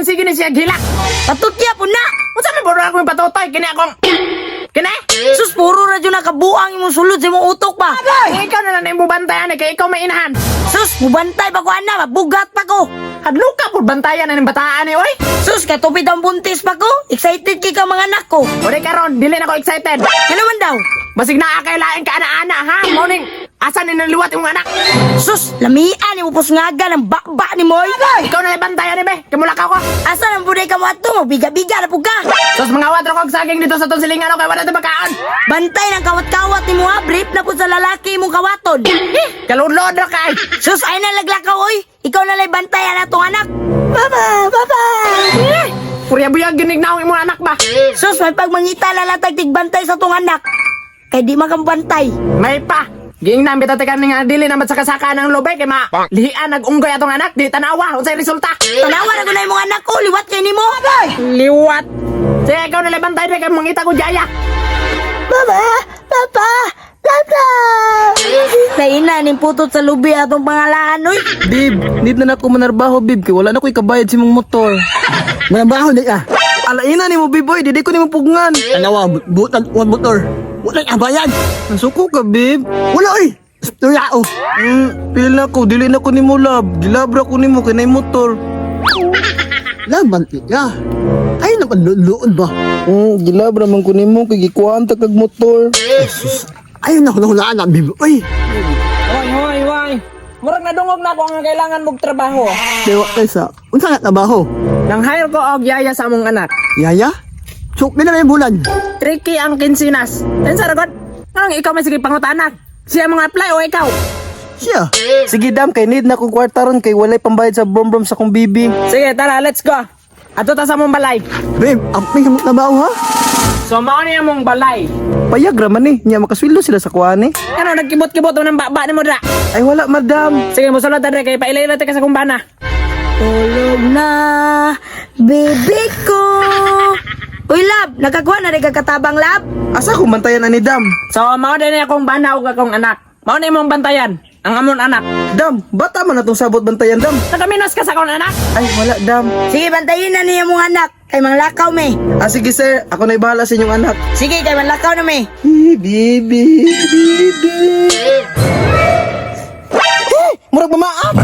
akong sige ni siya gila. Patutya po na. Unsa may puro akong patutoy kini akong kini? Sus, puro na dyan nakabuang imong sulod sa imong utok pa. Ikaw na lang yung bantayan kay ikaw may inahan. Sus, mubantay pa ko ana, mabugat pa ko. Hadlo ka po bantayan na ng bataan oy. Sus, katupid ang buntis pa ko. Excited kay ka mga anak ko. Ore karon, dili na ko excited. Ano man daw? Basig na akay lain ka ana-ana ha. Morning, asan ni naliwat yung anak? Sus, lamian ni mo pusngaga ng bakba ni Moy. Ikaw na yung bantayan ni be. Kamula ka ko. Asa ang buday ka mo ato mo? Biga-biga na po ka. Sos mga wadro kog saging dito sa tonsilingan o kay wala na bakaan. Bantay ng kawat-kawat ni mo ha. Brief na po sa lalaki mong kawaton. Kaludlod na kay. Sus, ay nalaglakaw oy. Ikaw na lay bantayan na tong anak. Baba, baba. Purya-buya ginig na ang imong anak ba? Sus, may pagmangita lalatag tigbantay sa tong anak. Kay di makambantay. May pa. Ging na bitaw tekan nga dili na matsaka-saka ng lobay kay ma. Lihian nag-unggoy atong anak di tanawa unsay resulta. Tanawa na ko na imong anak ko. Liwat kay nimo. Liwat. Sige, ikaw na lang bantay kay mangita ko jaya. Baba, papa, papa. Naina ning putot sa lubi atong pangalahan oy. Bib, need na ako manarbaho, Bib, kay wala na ko'y kabayad si mong motor. Manabaho di ka. Alaina ni mo, Bib, boy, di ko ni mo pugngan. Anawa, butag one motor. Wala ang abayan. Nasuko ka, Bib. Wala oy. Tuyao. Pili na ko, dili na ko ni mo, lab. Gilabra ko ni mo, kay na yung motor. Laban ka. Ay naman luon ba? Gilabra man ko ni mo, kay gikuanta kag motor. Ay na hulaan na bibi. Oy. Hoy. Murag nadungog na ako ang kailangan mong trabaho. Dewa kaysa. Unsa nga trabaho? Nang hire ko og yaya sa among anak. Yaya? Sok na yung bulan. Tricky ang kinsinas. And sa ragot, anong ikaw may sige pangutanak? Siya mga apply o ikaw? Siya. Sige, Dam, kay need na kong kwartaron, kay walay pambayad sa brom-brom sa kong bibi. Sige, tara, let's go. Ato ta sa mong balay. Babe, ang may trabaho ha? So, mao niya mong balay. Payag raman eh, niya makaswilo sila sa kuwane. Ano, nagkibot-kibot ng baba ni mo dra. Ay wala, madam. Sige, musulod na dra, kay pailay-ilay ka sa kumbana. Tulog na, baby ko. Uy, lab, nakakuha na rin kakatabang lab. Asa ko bantayan na ni Dam? So, mao din akong bana o akong anak. Mao ni mong bantayan, ang amon anak. Dam, bata man na itong sabot bantayan, Dam. Nakaminos ka sa akong anak? Ay wala, Dam. Sige, bantayin na niya mong anak. Kay manglakaw me. Sige sir, ako na'y bahala sa inyong anak. Sige, kay manglakaw na me. Bibi. Murag mamaap.